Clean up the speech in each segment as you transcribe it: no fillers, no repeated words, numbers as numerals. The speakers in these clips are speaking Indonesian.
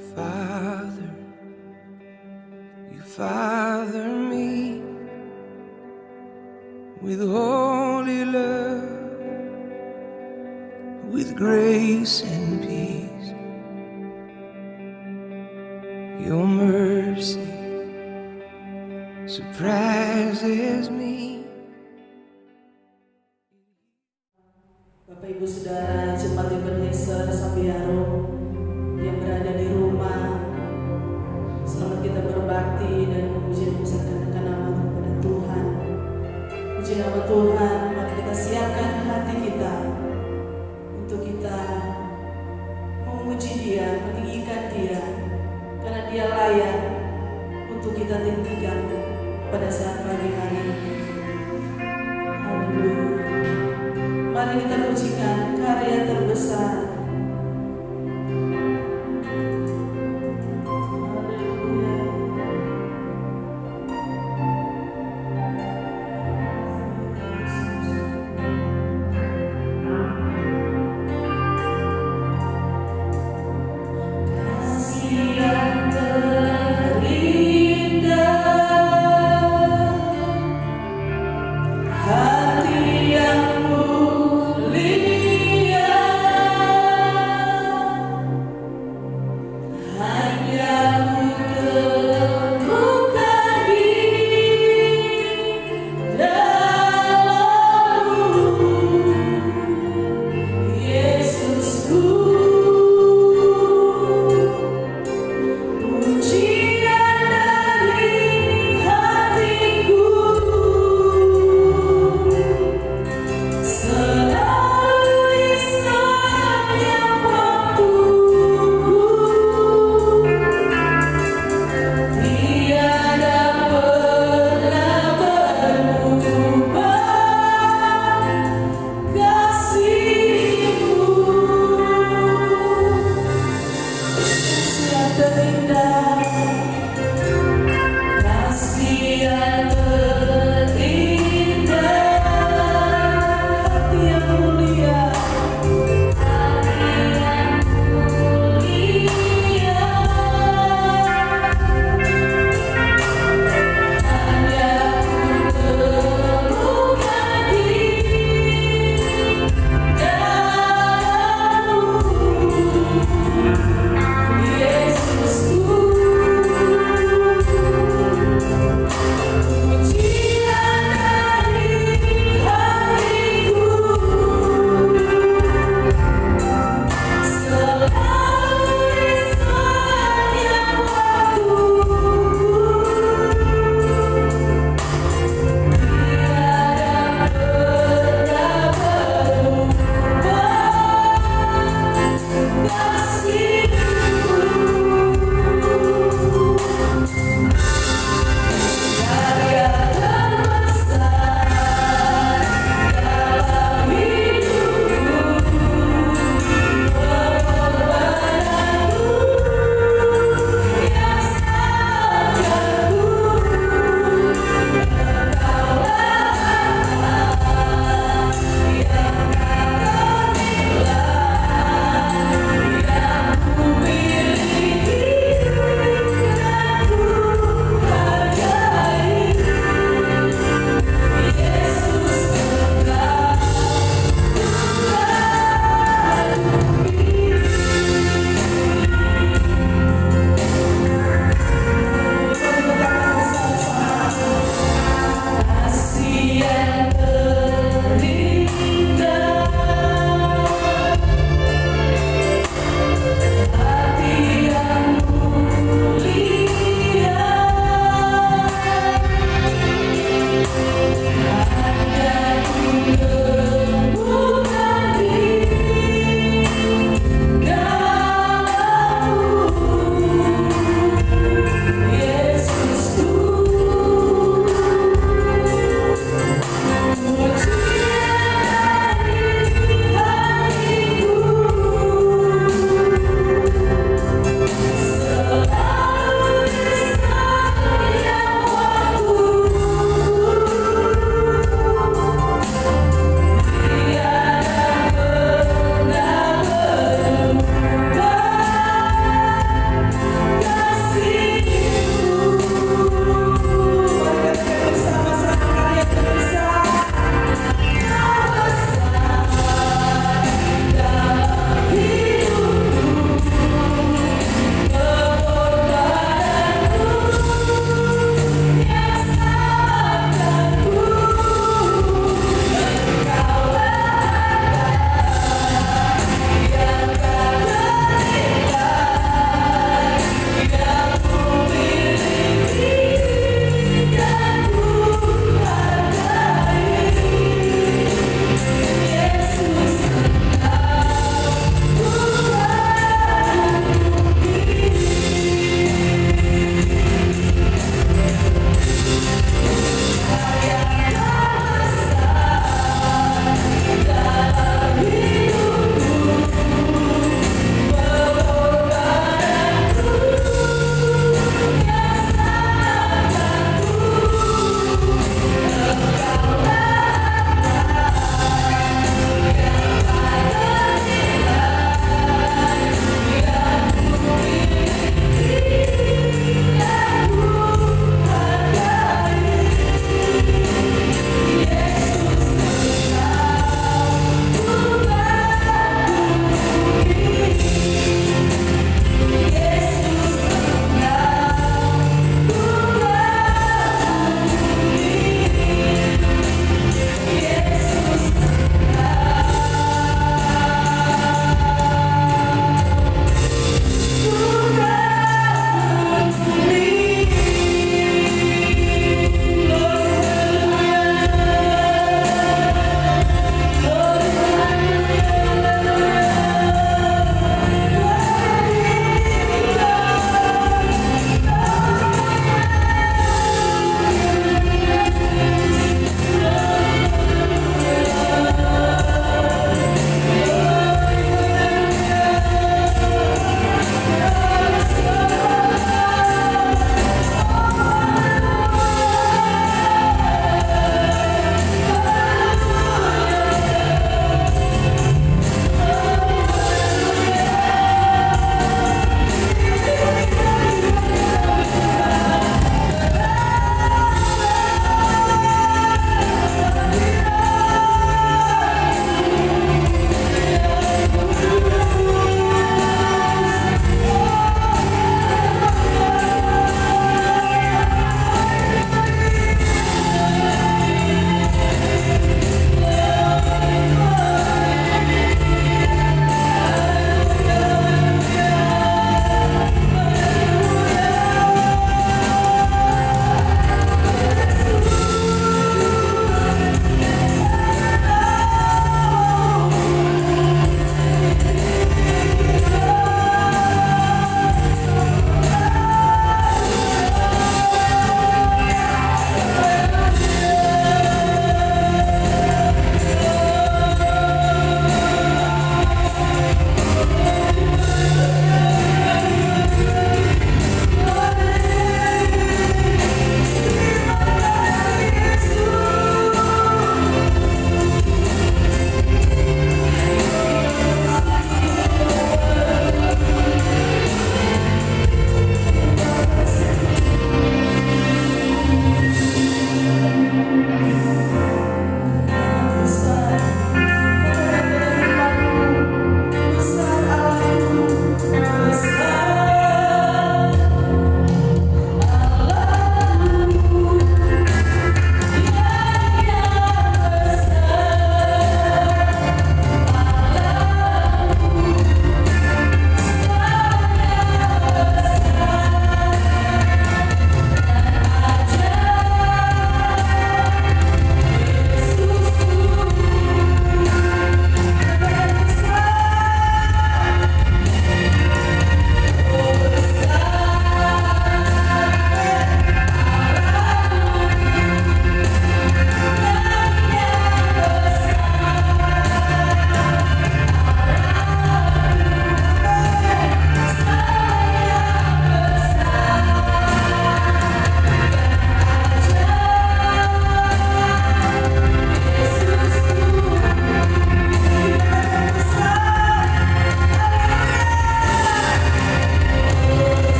Father, you father me with holy love, with grace and peace. Your mercy surprises me. Bapak Ibu Saudara jemaat Ebenezer Sambiaro yang berada di rumah, selamat kita berbakti dan memuji dan mengucapkan nama kepada Tuhan. Puji nama Tuhan, mari kita siapkan hati kita untuk kita memuji Dia, meninggikan Dia, karena Dia layak untuk kita tinggikan pada saat pagi hari ini. Haleluya. Mari kita pujikan karya terbesar. Hati yang mulia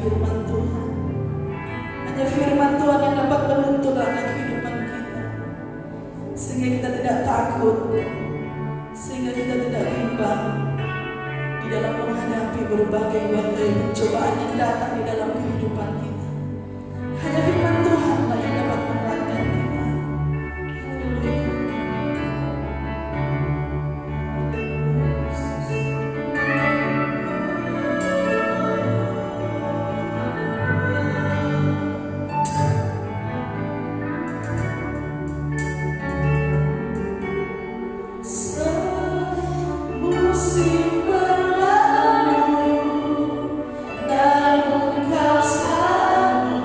firman Tuhan. Hanya firman Tuhan yang dapat menuntun akan kehidupan kita, sehingga kita tidak takut, sehingga kita tidak bimbang di dalam menghadapi berbagai pencobaan yang datang di dalam kehidupan kita. Hanya firman Tuhanlah yang dapat menguatkan kita. Haleluya. Musim berlalu, namun kau selalu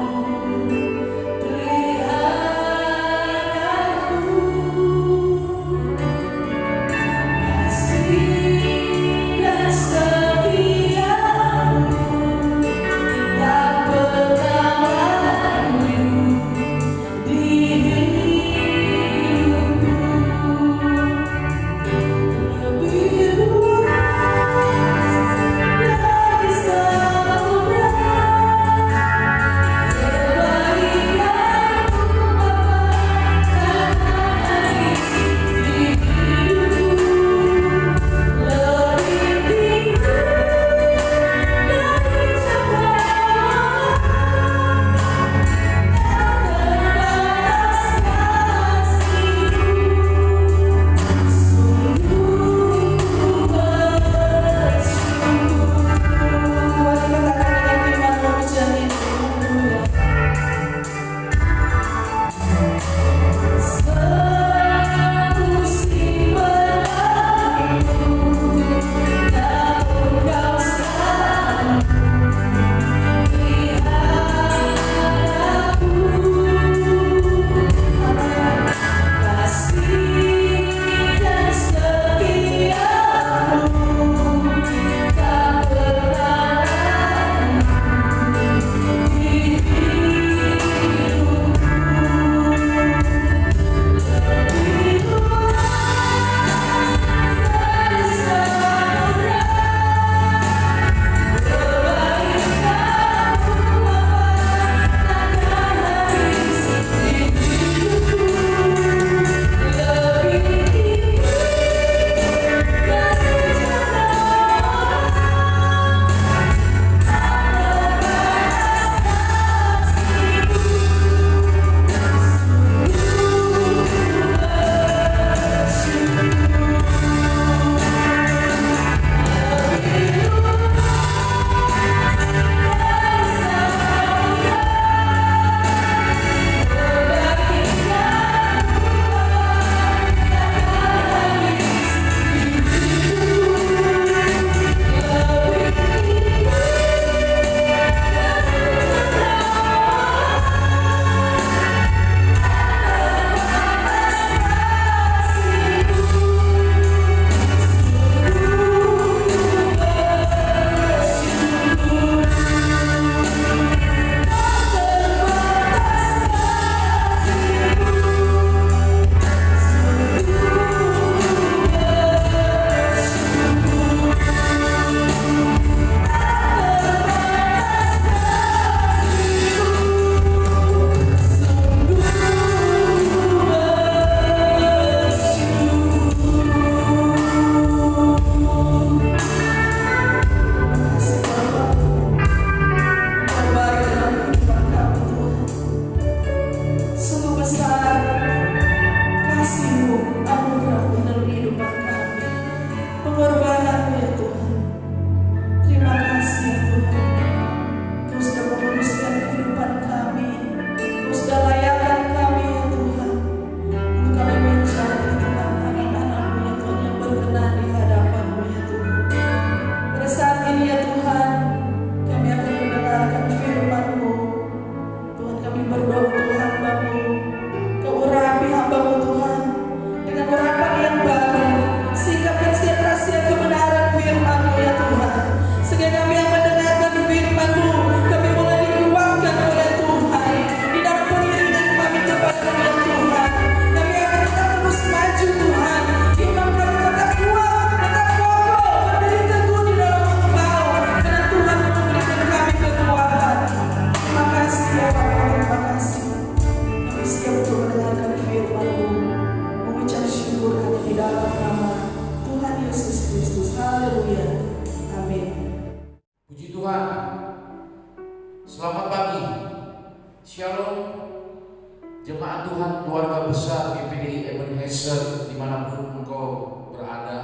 jemaat Tuhan, keluarga besar GPDI Ebenezer dimanapun engkau berada,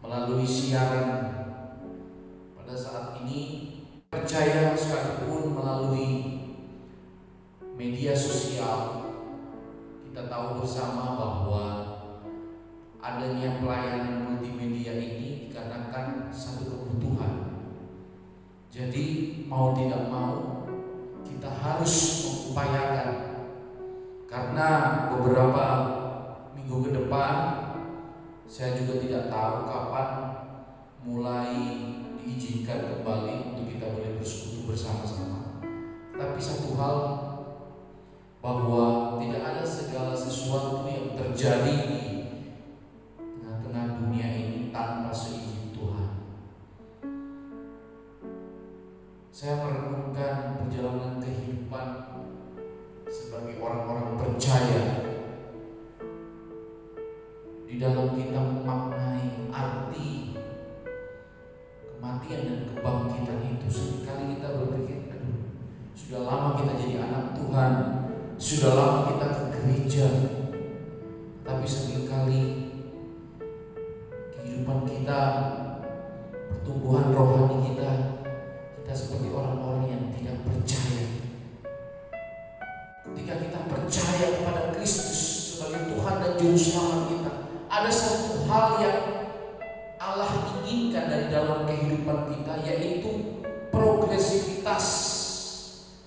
melalui siaran pada saat ini, percaya sekalipun melalui media sosial, kita tahu bersama bahwa adanya pelayanan multimedia ini dikarenakan satu kebutuhan. Jadi mau tidak mau kita harus mengupayakan, karena beberapa minggu ke depan saya juga tidak tahu kapan mulai diizinkan kembali untuk kita boleh bersekutu bersama-sama. Tapi satu hal, bahwa tidak ada segala sesuatu yang terjadi di tengah-tengah dunia ini tanpa seizin Tuhan. Saya merenungkan perjalanan kehidupan sebagai orang-orang percaya. Di dalam kita memaknai arti kematian dan kebangkitan itu, seringkali kita berpikir, sudah lama kita jadi anak Tuhan, sudah lama kita ke gereja, tapi seringkali kehidupan kita, pertumbuhan rohani kita seperti orang-orang yang tidak percaya. Ketika kita percaya kepada Kristus sebagai Tuhan dan Juru Selamat kita, ada satu hal yang Allah inginkan dari dalam kehidupan kita, yaitu progresivitas,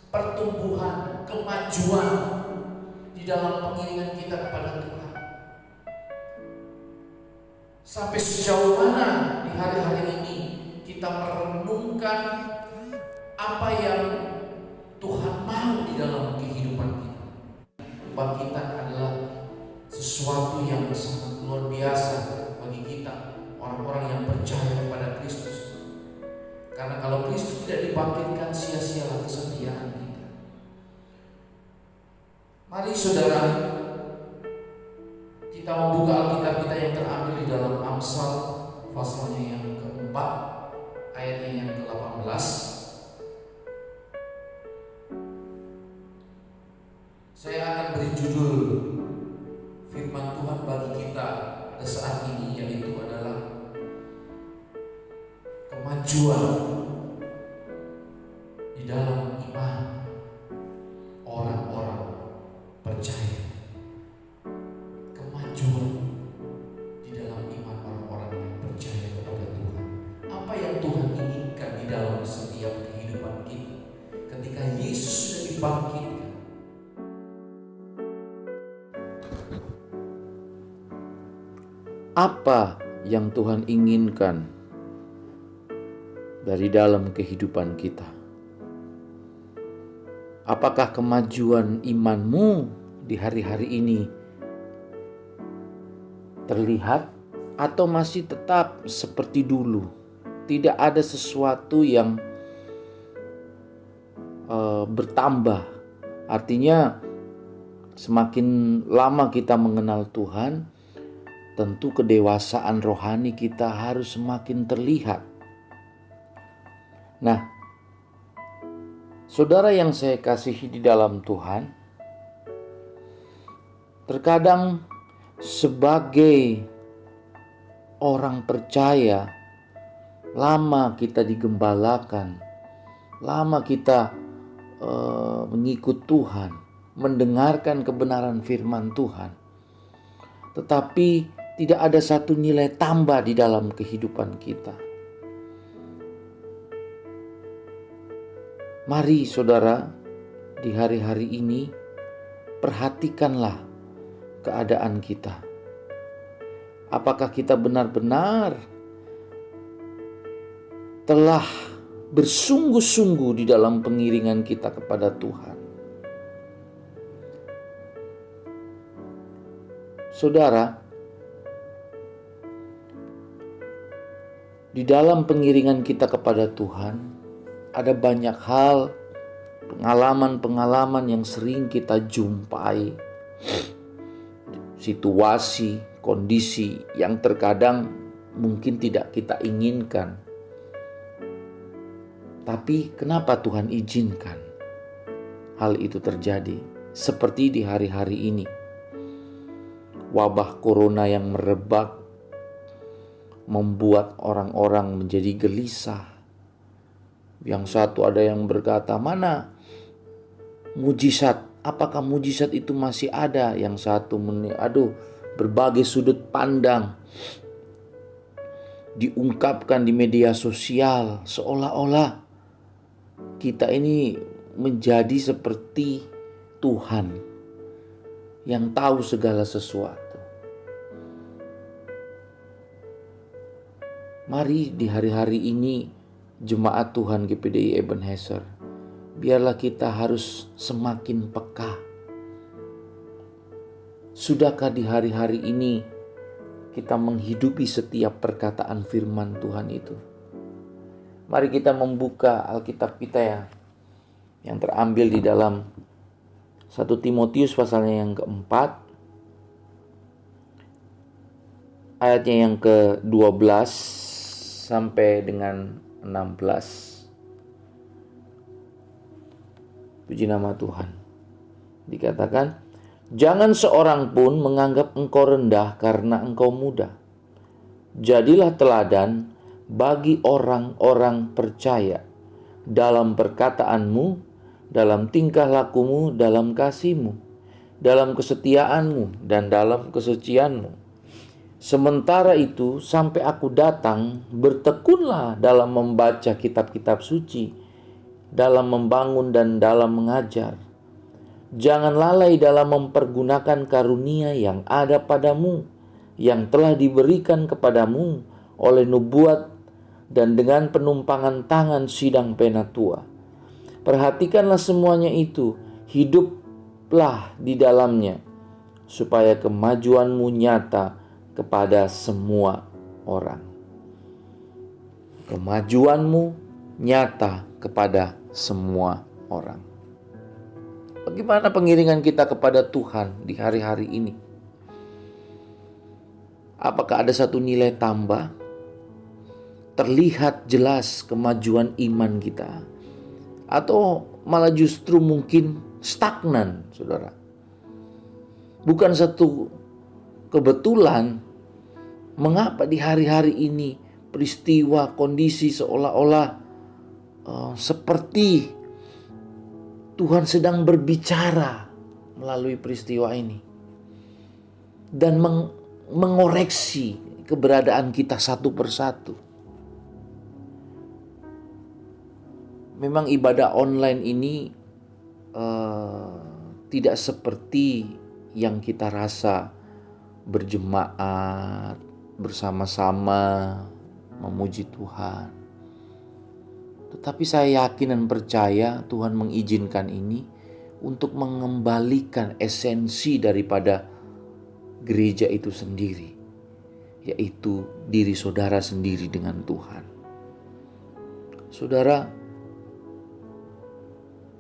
pertumbuhan, kemajuan di dalam pengiringan kita kepada Tuhan. Sampai sejauh mana di hari-hari ini kita merenungkan apa yang Tuhan mau di dalam kehidupan kita. Kebangkitan adalah sesuatu yang sangat luar biasa bagi kita, orang-orang yang percaya kepada Kristus. Karena kalau Kristus tidak dibangkitkan, sia-sialah kesetiaan kita. Mari saudara, kita membuka Alkitab kita yang terambil di dalam Amsal pasalnya yang keempat, ayatnya yang ke-18. Saya akan beri judul firman Tuhan bagi kita pada saat ini, yaitu adalah kemajuan di dalam iman orang-orang percaya. Kemajuan di dalam iman orang-orang yang percaya kepada Tuhan. Apa yang Tuhan inginkan di dalam setiap kehidupan kita ketika Yesus sudah dibangkitkan. Apa yang Tuhan inginkan dari dalam kehidupan kita? Apakah kemajuan imanmu di hari-hari ini terlihat atau masih tetap seperti dulu? Tidak ada sesuatu yang bertambah. Artinya semakin lama kita mengenal Tuhan, tentu kedewasaan rohani kita harus semakin terlihat. Nah, saudara yang saya kasihi di dalam Tuhan, terkadang sebagai orang percaya, lama kita digembalakan, lama kita mengikut Tuhan, mendengarkan kebenaran firman Tuhan, tetapi tidak ada satu nilai tambah di dalam kehidupan kita. Mari saudara, di hari-hari ini perhatikanlah keadaan kita. Apakah kita benar-benar telah bersungguh-sungguh di dalam pengiringan kita kepada Tuhan? Saudara, di dalam pengiringan kita kepada Tuhan, ada banyak hal, pengalaman-pengalaman yang sering kita jumpai. Situasi, kondisi yang terkadang mungkin tidak kita inginkan. Tapi kenapa Tuhan izinkan hal itu terjadi? seperti di hari-hari ini. Wabah corona yang merebak membuat orang-orang menjadi gelisah. Yang satu ada yang berkata, mana mujizat? Apakah mujizat itu masih ada? Yang satu berbagai sudut pandang diungkapkan di media sosial, seolah-olah kita ini menjadi seperti Tuhan yang tahu segala sesuatu. Mari di hari-hari ini, jemaat Tuhan GPDI Ebenezer, biarlah kita harus semakin peka. Sudahkah di hari-hari ini kita menghidupi setiap perkataan firman Tuhan itu? Mari kita membuka Alkitab kita yang terambil di dalam 1 Timotius pasalnya yang keempat, ayatnya yang ke-12 sampai dengan 16. Puji nama Tuhan. Dikatakan, jangan seorang pun menganggap engkau rendah karena engkau muda. Jadilah teladan bagi orang-orang percaya dalam perkataanmu, dalam tingkah lakumu, dalam kasihmu, dalam kesetiaanmu, dan dalam kesucianmu. Sementara itu, sampai aku datang, bertekunlah dalam membaca kitab-kitab suci, dalam membangun dan dalam mengajar. Jangan lalai dalam mempergunakan karunia yang ada padamu, yang telah diberikan kepadamu oleh nubuat dan dengan penumpangan tangan sidang penatua. Perhatikanlah semuanya itu, hiduplah di dalamnya, supaya kemajuanmu nyata kepada semua orang. Kemajuanmu nyata kepada semua orang. Bagaimana pengiringan kita kepada Tuhan di hari-hari ini? Apakah ada satu nilai tambah? Terlihat jelas kemajuan iman kita? Atau malah justru mungkin stagnan, saudara? Bukan satu kebetulan mengapa di hari-hari ini peristiwa kondisi seolah-olah seperti Tuhan sedang berbicara melalui peristiwa ini dan mengoreksi keberadaan kita satu persatu. Memang ibadah online ini tidak seperti yang kita rasa berjemaat bersama-sama memuji Tuhan. Tetapi saya yakin dan percaya Tuhan mengizinkan ini untuk mengembalikan esensi daripada gereja itu sendiri, yaitu diri saudara sendiri dengan Tuhan. Saudara,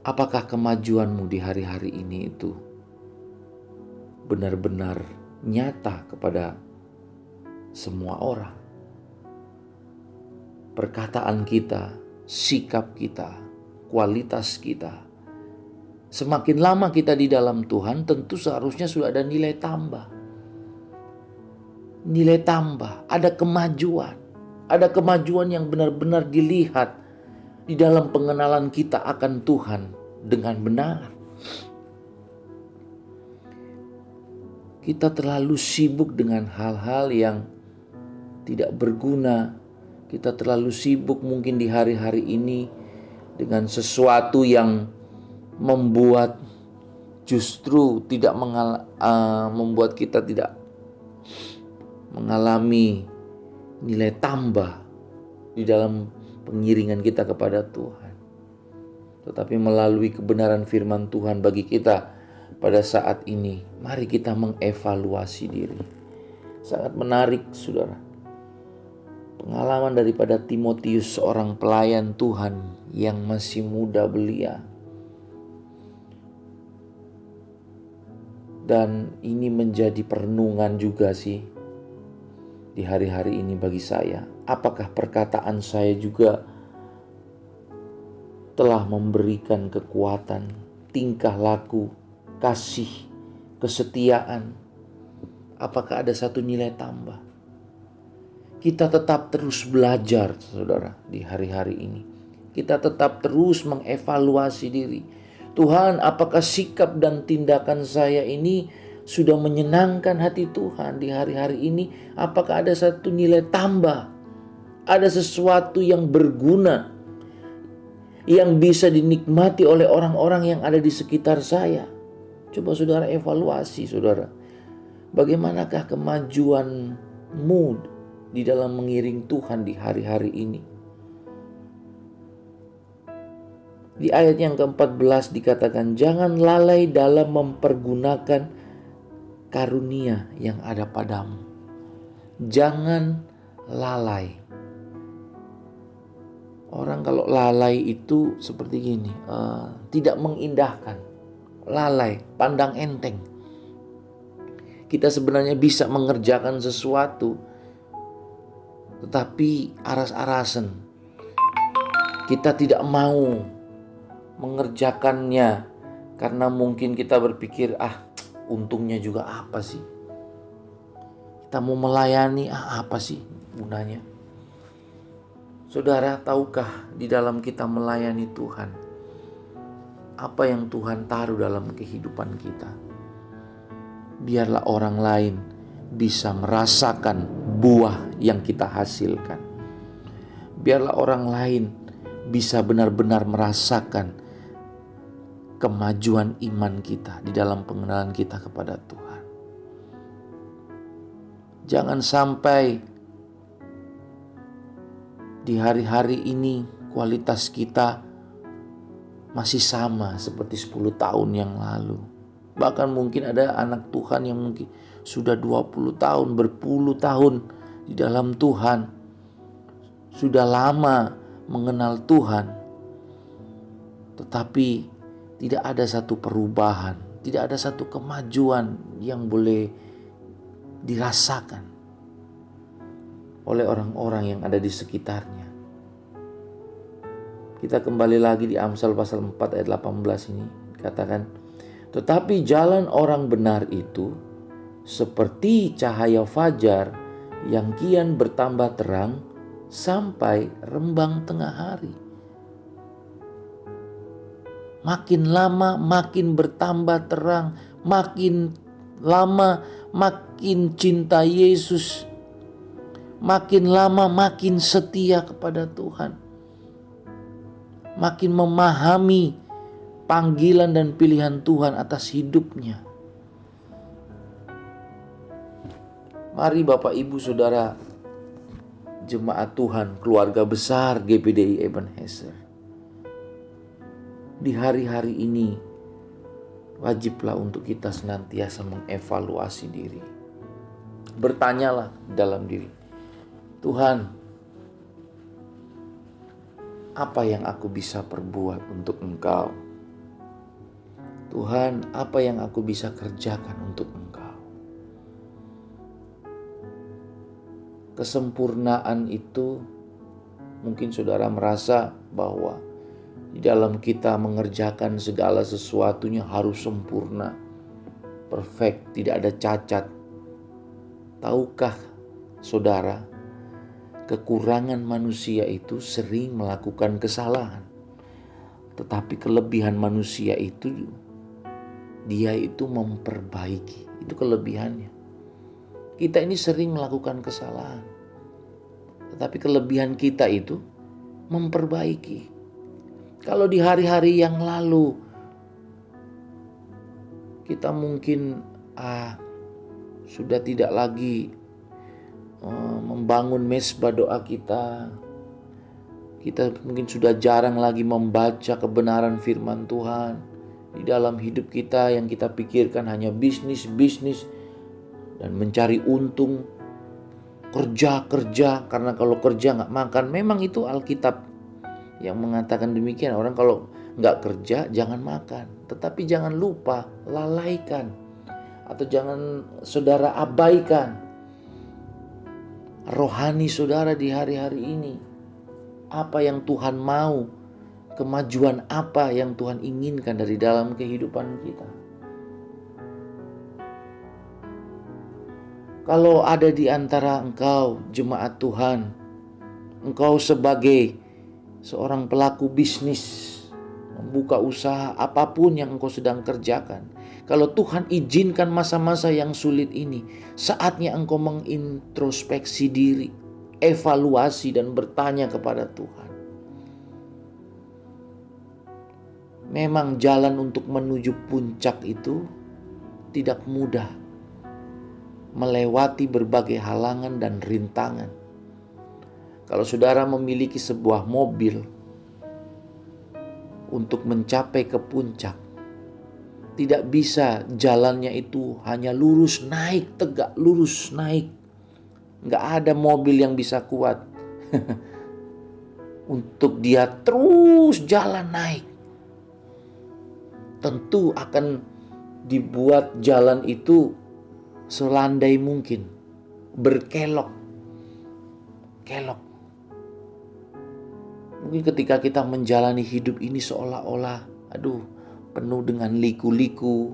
apakah kemajuanmu di hari-hari ini itu benar-benar nyata kepada semua orang? Perkataan kita, sikap kita, kualitas kita, semakin lama kita di dalam Tuhan, tentu seharusnya sudah ada nilai tambah. Nilai tambah, ada kemajuan. Ada kemajuan yang benar-benar dilihat di dalam pengenalan kita akan Tuhan dengan benar. Kita terlalu sibuk dengan hal-hal yang tidak berguna. Kita terlalu sibuk mungkin di hari-hari ini dengan sesuatu yang membuat justru tidak membuat kita tidak mengalami nilai tambah di dalam pengiringan kita kepada Tuhan. Tetapi melalui kebenaran firman Tuhan bagi kita pada saat ini, mari kita mengevaluasi diri. Sangat menarik, saudara, pengalaman daripada Timotius, seorang pelayan Tuhan yang masih muda belia. Dan ini menjadi perenungan juga sih di hari-hari ini bagi saya. Apakah perkataan saya juga telah memberikan kekuatan, tingkah laku kasih, kesetiaan? Apakah ada satu nilai tambah? Kita tetap terus belajar, saudara, di hari-hari ini. Kita tetap terus mengevaluasi diri. Tuhan, apakah sikap dan tindakan saya ini sudah menyenangkan hati Tuhan di hari-hari ini? Apakah ada satu nilai tambah? Ada sesuatu yang berguna, yang bisa dinikmati oleh orang-orang yang ada di sekitar saya? Coba saudara evaluasi, saudara. Bagaimanakah kemajuanmu di dalam mengiring Tuhan di hari-hari ini? Di ayat yang ke-14 dikatakan, jangan lalai dalam mempergunakan karunia yang ada padamu. Jangan lalai. Orang kalau lalai itu seperti gini, tidak mengindahkan. Lalai, pandang enteng. Kita sebenarnya bisa mengerjakan sesuatu, tetapi aras-arasan. Kita tidak mau mengerjakannya karena mungkin kita berpikir, untungnya juga apa sih? Kita mau melayani, apa sih gunanya? Saudara, tahukah di dalam kita melayani Tuhan, apa yang Tuhan taruh dalam kehidupan kita? Biarlah orang lain bisa merasakan buah yang kita hasilkan. Biarlah orang lain bisa benar-benar merasakan kemajuan iman kita di dalam pengenalan kita kepada Tuhan. Jangan sampai di hari-hari ini kualitas kita masih sama seperti 10 tahun yang lalu. Bahkan mungkin ada anak Tuhan yang mungkin sudah 20 tahun, berpuluh tahun di dalam Tuhan. Sudah lama mengenal Tuhan. Tetapi tidak ada satu perubahan, tidak ada satu kemajuan yang boleh dirasakan oleh orang-orang yang ada di sekitarnya. Kita kembali lagi di Amsal pasal 4 ayat 18 ini. Katakan, tetapi jalan orang benar itu seperti cahaya fajar yang kian bertambah terang sampai rembang tengah hari. Makin lama makin bertambah terang, makin lama makin cinta Yesus, makin lama makin setia kepada Tuhan, makin memahami panggilan dan pilihan Tuhan atas hidupnya. Mari Bapak Ibu Saudara jemaat Tuhan, keluarga besar GPDI Ebenezer, di hari-hari ini wajiblah untuk kita senantiasa mengevaluasi diri. Bertanyalah dalam diri, Tuhan, apa yang aku bisa perbuat untuk Engkau? Tuhan, apa yang aku bisa kerjakan untuk Engkau? Kesempurnaan itu mungkin saudara merasa bahwa di dalam kita mengerjakan segala sesuatunya harus sempurna, perfect, tidak ada cacat. Tahukah saudara, kekurangan manusia itu sering melakukan kesalahan. Tetapi kelebihan manusia itu, dia itu memperbaiki. Itu kelebihannya. Kita ini sering melakukan kesalahan, tetapi kelebihan kita itu memperbaiki. Kalau di hari-hari yang lalu kita mungkin sudah tidak lagi membangun mesbah doa kita. Kita mungkin sudah jarang lagi membaca kebenaran firman Tuhan. Di dalam hidup kita yang kita pikirkan hanya bisnis dan mencari untung, kerja, karena kalau kerja gak makan. Memang itu Alkitab yang mengatakan demikian. Orang kalau gak kerja jangan makan. Tetapi jangan lupa, lalaikan, atau jangan saudara abaikan rohani saudara di hari-hari ini. Apa yang Tuhan mau, kemajuan apa yang Tuhan inginkan dari dalam kehidupan kita. Kalau ada di antara engkau, jemaat Tuhan, engkau sebagai seorang pelaku bisnis, membuka usaha apapun yang engkau sedang kerjakan. Kalau Tuhan izinkan masa-masa yang sulit ini, saatnya engkau mengintrospeksi diri, evaluasi dan bertanya kepada Tuhan. Memang jalan untuk menuju puncak itu tidak mudah, melewati berbagai halangan dan rintangan. Kalau saudara memiliki sebuah mobil untuk mencapai ke puncak, tidak bisa jalannya itu hanya lurus naik, tegak lurus naik. Nggak ada mobil yang bisa kuat untuk dia terus jalan naik. Tentu akan dibuat jalan itu selandai mungkin, berkelok. Mungkin ketika kita menjalani hidup ini seolah-olah penuh dengan liku-liku.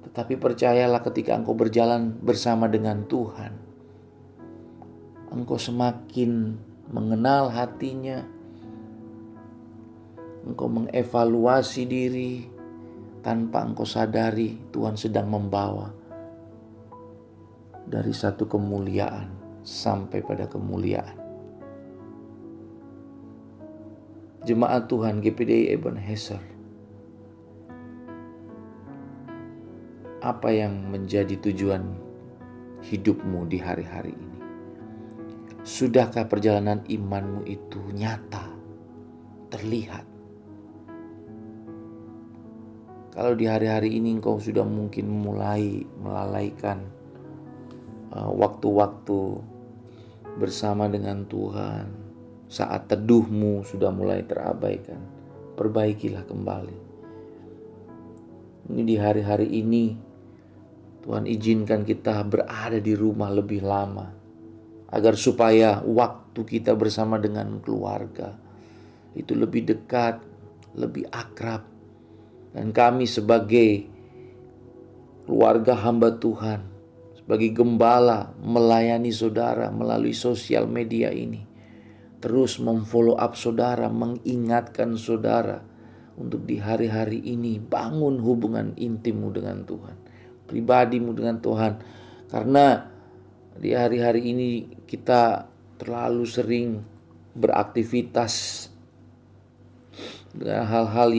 Tetapi percayalah, ketika engkau berjalan bersama dengan Tuhan, engkau semakin mengenal hatinya. Engkau mengevaluasi diri tanpa engkau sadari Tuhan sedang membawa dari satu kemuliaan sampai pada kemuliaan. Jemaat Tuhan GPDI Ebenezer, apa yang menjadi tujuan hidupmu di hari-hari ini? Sudahkah perjalanan imanmu itu nyata, terlihat? Kalau di hari-hari ini engkau sudah mungkin mulai melalaikan waktu-waktu bersama dengan Tuhan, saat teduhmu sudah mulai terabaikan, perbaikilah kembali. Ini di hari-hari ini Tuhan izinkan kita berada di rumah lebih lama, agar supaya waktu kita bersama dengan keluarga itu lebih dekat, lebih akrab. Dan kami sebagai keluarga hamba Tuhan, sebagai gembala melayani saudara melalui sosial media ini, terus memfollow up saudara, mengingatkan saudara untuk di hari-hari ini bangun hubungan intimmu dengan Tuhan, pribadimu dengan Tuhan. Karena di hari-hari ini kita terlalu sering beraktivitas dengan hal-hal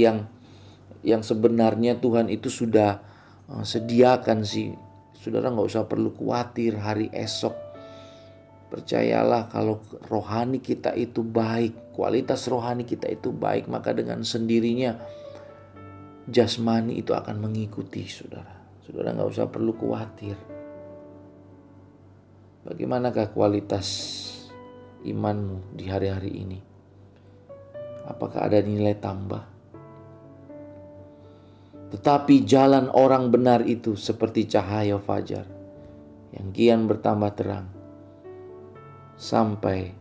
yang sebenarnya Tuhan itu sudah sediakan sih. Saudara gak usah perlu khawatir hari esok. Percayalah, kalau rohani kita itu baik, kualitas rohani kita itu baik, maka dengan sendirinya jasmani itu akan mengikuti saudara. Saudara gak usah perlu khawatir. Bagaimanakah kualitas imanmu di hari-hari ini? Apakah ada nilai tambah? Tetapi jalan orang benar itu seperti cahaya fajar yang kian bertambah terang sampai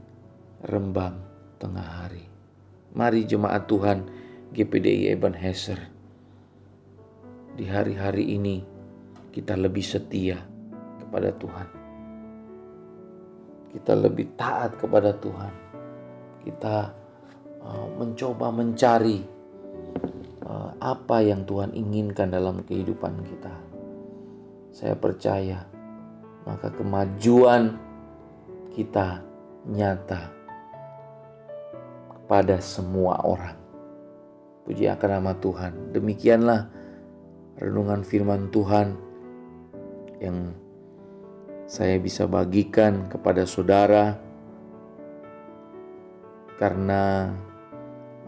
rembang tengah hari. Mari jemaat Tuhan GPDI Ebenezer, di hari-hari ini kita lebih setia kepada Tuhan. Kita lebih taat kepada Tuhan. Kita mencoba mencari apa yang Tuhan inginkan dalam kehidupan kita. Saya percaya maka kemajuan kita nyata kepada semua orang. Puji akan nama Tuhan. Demikianlah renungan firman Tuhan yang saya bisa bagikan kepada saudara, karena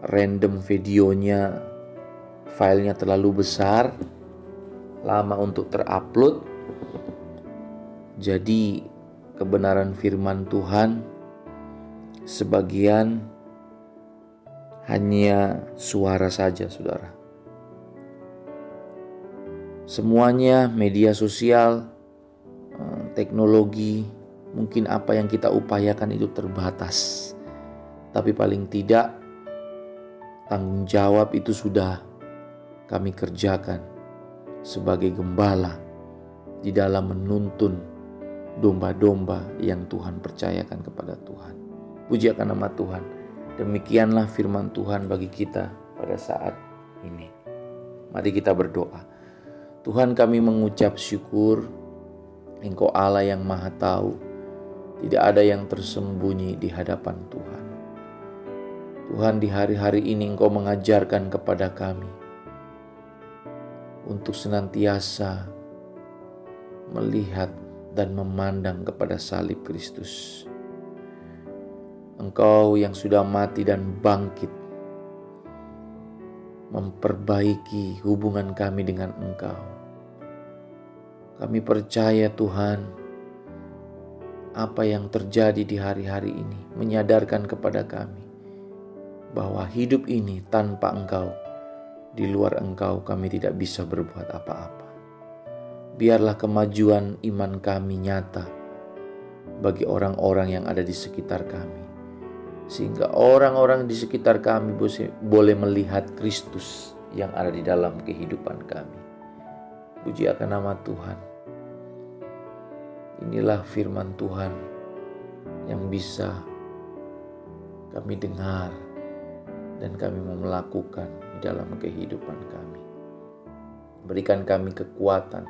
random videonya, filenya terlalu besar, lama untuk terupload. Jadi kebenaran firman Tuhan sebagian hanya suara saja, saudara. Semuanya media sosial, teknologi, mungkin apa yang kita upayakan itu terbatas. Tapi paling tidak tanggung jawab itu sudah kami kerjakan sebagai gembala di dalam menuntun domba-domba yang Tuhan percayakan kepada Tuhan. Puji akan nama Tuhan. Demikianlah firman Tuhan bagi kita pada saat ini. Mari kita berdoa. Tuhan, kami mengucap syukur, Engkau Allah yang Maha Tahu. Tidak ada yang tersembunyi di hadapan Tuhan. Tuhan, di hari-hari ini Engkau mengajarkan kepada kami untuk senantiasa melihat dan memandang kepada salib Kristus. Engkau yang sudah mati dan bangkit, memperbaiki hubungan kami dengan Engkau. Kami percaya Tuhan, apa yang terjadi di hari-hari ini menyadarkan kepada kami bahwa hidup ini tanpa Engkau, di luar Engkau kami tidak bisa berbuat apa-apa. Biarlah kemajuan iman kami nyata bagi orang-orang yang ada di sekitar kami, sehingga orang-orang di sekitar kami boleh melihat Kristus yang ada di dalam kehidupan kami. Puji akan nama Tuhan. Inilah firman Tuhan yang bisa kami dengar dan kami mau melakukan di dalam kehidupan kami. Berikan kami kekuatan,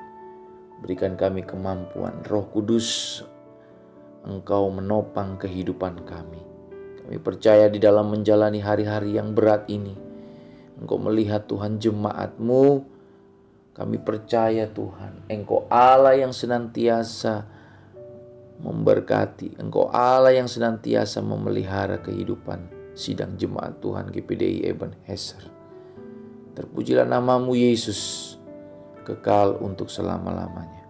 berikan kami kemampuan. Roh Kudus, Engkau menopang kehidupan kami. Kami percaya di dalam menjalani hari-hari yang berat ini, Engkau melihat Tuhan jemaat-Mu. Kami percaya Tuhan, Engkau Allah yang senantiasa memberkati. Engkau Allah yang senantiasa memelihara kehidupan sidang jemaat Tuhan GPDI Ebenezer. Terpujilah nama-Mu Yesus, kekal untuk selama-lamanya.